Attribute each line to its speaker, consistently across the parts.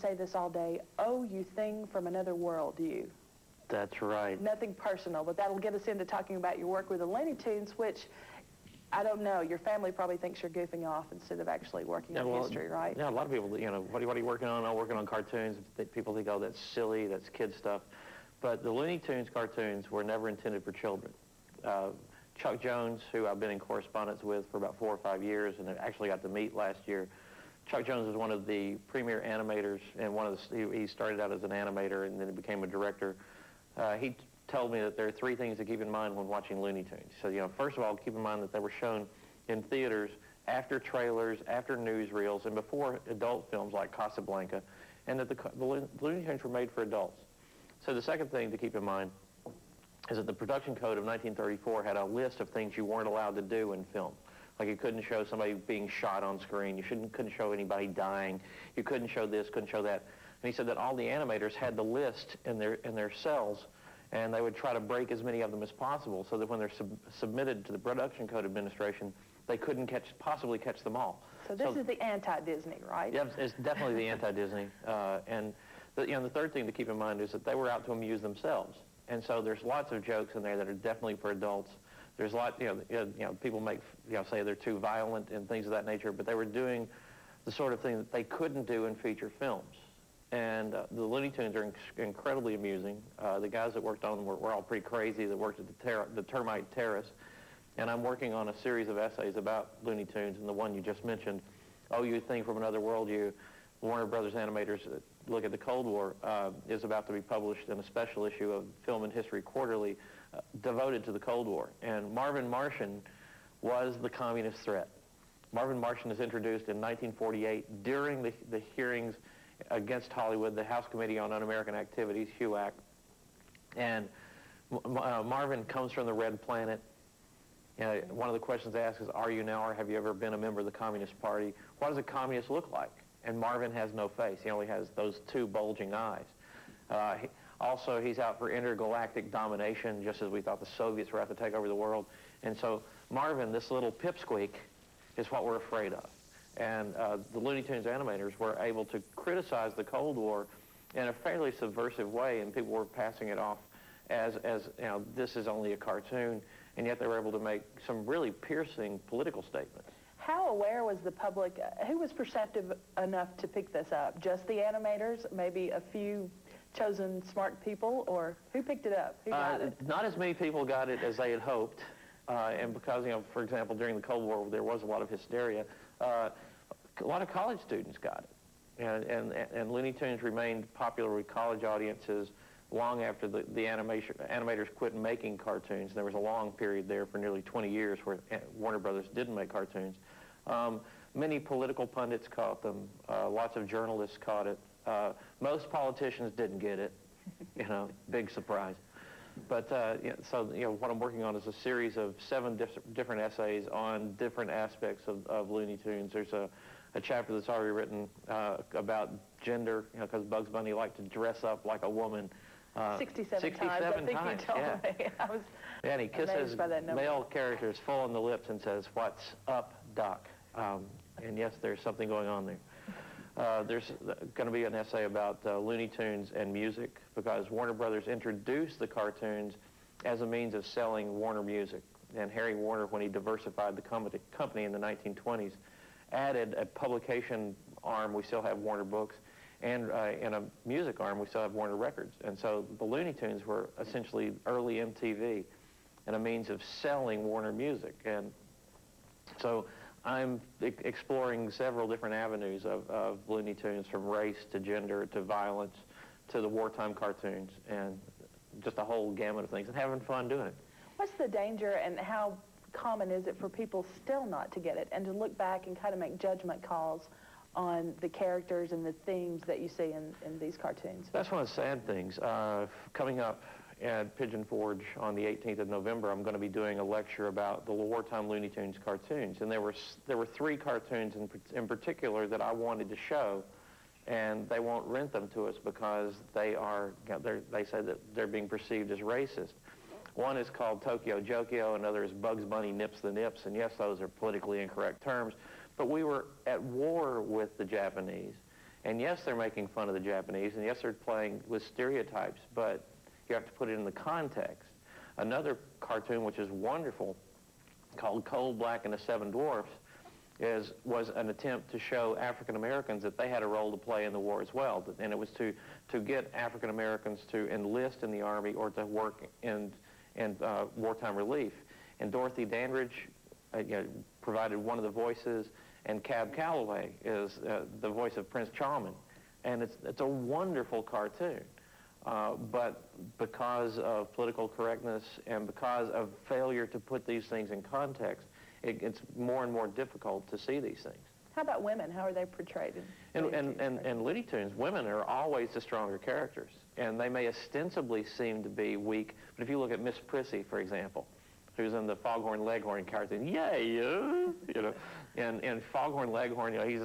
Speaker 1: say this all day, oh, you thing from another world, you.
Speaker 2: That's right.
Speaker 1: Nothing personal, but that'll get us into talking about your work with the Looney Tunes, which, I don't know, your family probably thinks you're goofing off instead of actually working on history, right?
Speaker 2: Yeah, a lot of people, you know, what are you working on? I'm working on cartoons. People think, oh, that's silly, that's kid stuff. But the Looney Tunes cartoons were never intended for children. Chuck Jones, who I've been in correspondence with for about 4 or 5 years and actually got to meet last year, Chuck Jones is one of the premier animators, and he started out as an animator and then he became a director. He told me that there are 3 things to keep in mind when watching Looney Tunes. So, you know, first of all, keep in mind that they were shown in theaters after trailers, after newsreels, and before adult films like Casablanca, and that the Looney Tunes were made for adults. So the second thing to keep in mind is that the production code of 1934 had a list of things you weren't allowed to do in film. Like you couldn't show somebody being shot on screen, you couldn't show anybody dying, you couldn't show this, couldn't show that. And he said that all the animators had the list in their cells, and they would try to break as many of them as possible so that when they're submitted to the Production Code Administration, they couldn't possibly catch them all.
Speaker 1: So this is the anti-Disney, right?
Speaker 2: Yeah, it's definitely the anti-Disney. And the third thing to keep in mind is that they were out to amuse themselves. And so there's lots of jokes in there that are definitely for adults. There's a lot, people say they're too violent and things of that nature, but they were doing the sort of thing that they couldn't do in feature films. And the Looney Tunes are incredibly amusing. The guys that worked on them were all pretty crazy that worked at the Termite Terrace. And I'm working on a series of essays about Looney Tunes, and the one you just mentioned, Oh, You Thing from Another World, You, Warner Brothers Animators Look at the Cold War, is about to be published in a special issue of Film and History Quarterly devoted to the Cold War. And Marvin Martian was the communist threat. Marvin Martian is introduced in 1948 during the hearings against Hollywood, the House Committee on Un-American Activities, HUAC. And Marvin comes from the Red Planet. One of the questions they ask is, are you now or have you ever been a member of the Communist Party? What does a communist look like? And Marvin has no face. He only has those 2 bulging eyes. Also, he's out for intergalactic domination, just as we thought the Soviets were out to take over the world. And so Marvin, this little pipsqueak, is what we're afraid of. And the Looney Tunes animators were able to criticize the Cold War in a fairly subversive way, and people were passing it off as this is only a cartoon, and yet they were able to make some really piercing political statements.
Speaker 1: How aware was the public? Who was perceptive enough to pick this up? Just the animators, maybe a few chosen smart people, or who picked it up? Who got it?
Speaker 2: Not as many people got it as they had hoped, and because, for example, during the Cold War, there was a lot of hysteria. A lot of college students got it, and Looney Tunes remained popular with college audiences long after the animators quit making cartoons. There was a long period there for nearly 20 years where Warner Brothers didn't make cartoons. Many political pundits caught them. Lots of journalists caught it. Most politicians didn't get it. Big surprise. But so what I'm working on is a series of 7 different essays on different aspects of Looney Tunes. There's a chapter that's already written about gender, because Bugs Bunny liked to dress up like a woman.
Speaker 1: 67 times, I think you told me. I was
Speaker 2: and he kisses male characters full on the lips and says, "What's up, Doc?" And yes, there's something going on there. There's going to be an essay about Looney Tunes and music, because Warner Brothers introduced the cartoons as a means of selling Warner Music. And Harry Warner, when he diversified the company in the 1920s, added a publication arm. We still have Warner Books. And in a music arm, we still have Warner Records. And so the Looney Tunes were essentially early MTV and a means of selling Warner Music. And so I'm exploring several different avenues of Looney Tunes, from race to gender to violence to the wartime cartoons, and just a whole gamut of things, and having fun doing it.
Speaker 1: What's the danger, and how common is it for people still not to get it and to look back and kind of make judgment calls on the characters and the themes that you see in these cartoons?
Speaker 2: That's one of the sad things. Coming up at Pigeon Forge on the 18th of November, I'm going to be doing a lecture about the wartime Looney Tunes cartoons. And there were 3 cartoons in particular that I wanted to show, and they won't rent them to us because they say that they're being perceived as racist. One is called Tokyo Jokyo, another is Bugs Bunny Nips the Nips, and yes, those are politically incorrect terms. But we were at war with the Japanese, And yes, they're making fun of the Japanese, and yes, they're playing with stereotypes, but you have to put it in the context. Another cartoon, which is wonderful, called Coal Black and the Seven Dwarfs, was an attempt to show African Americans that they had a role to play in the war as well, and it was to get African Americans to enlist in the Army or to work in wartime relief. And Dorothy Dandridge provided one of the voices, and Cab Calloway is the voice of Prince Charming, and it's a wonderful cartoon. But because of political correctness and because of failure to put these things in context, it's more and more difficult to see these things.
Speaker 1: How about women? How are they portrayed?
Speaker 2: In Looney Tunes, women are always the stronger characters, and they may ostensibly seem to be weak, but if you look at Miss Prissy, for example, who's in the Foghorn Leghorn cartoon, and Foghorn Leghorn, he's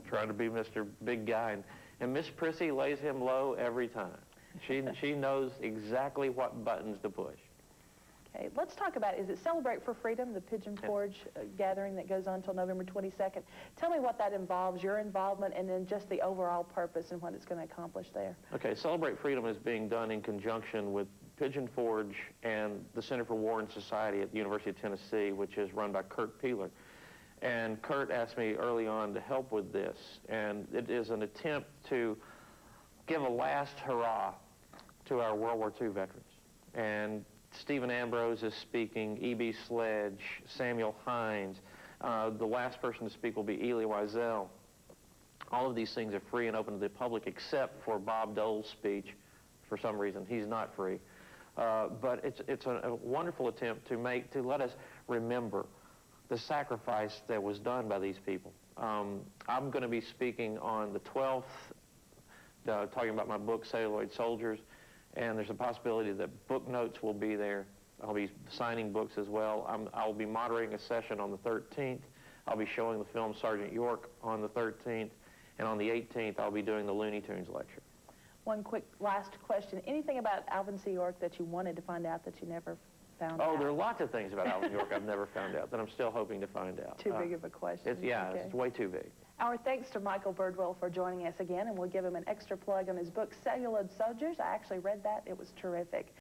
Speaker 2: trying to be Mr. Big Guy, and Miss Prissy lays him low every time. She knows exactly what buttons to push.
Speaker 1: Okay, let's talk about, is it Celebrate for Freedom, the Pigeon Forge gathering that goes on until November 22nd? Tell me what that involves, your involvement, and then just the overall purpose and what it's going to accomplish there.
Speaker 2: Okay, Celebrate Freedom is being done in conjunction with Pigeon Forge and the Center for War and Society at the University of Tennessee, which is run by Kurt Peeler. And Kurt asked me early on to help with this, and it is an attempt to give a last hurrah to our World War II veterans. And Stephen Ambrose is speaking, E.B. Sledge, Samuel Hines. The last person to speak will be Elie Wiesel. All of these things are free and open to the public except for Bob Dole's speech. For some reason, he's not free. But it's a wonderful attempt to let us remember the sacrifice that was done by these people. I'm going to be speaking on the 12th, talking about my book, Celluloid Soldiers, and there's a possibility that book notes will be there. I'll be signing books as well. I'll be moderating a session on the 13th. I'll be showing the film Sergeant York on the 13th, and on the 18th, I'll be doing the Looney Tunes lecture.
Speaker 1: One quick last question. Anything about Alvin C. York that you wanted to find out that you never found out?
Speaker 2: Oh, there are lots of things about Alvin York I've never found out that I'm still hoping to find out.
Speaker 1: Too big of a question.
Speaker 2: Okay. It's way too big.
Speaker 1: Our thanks to Michael Birdwell for joining us again, and we'll give him an extra plug on his book, Celluloid Soldiers. I actually read that. It was terrific.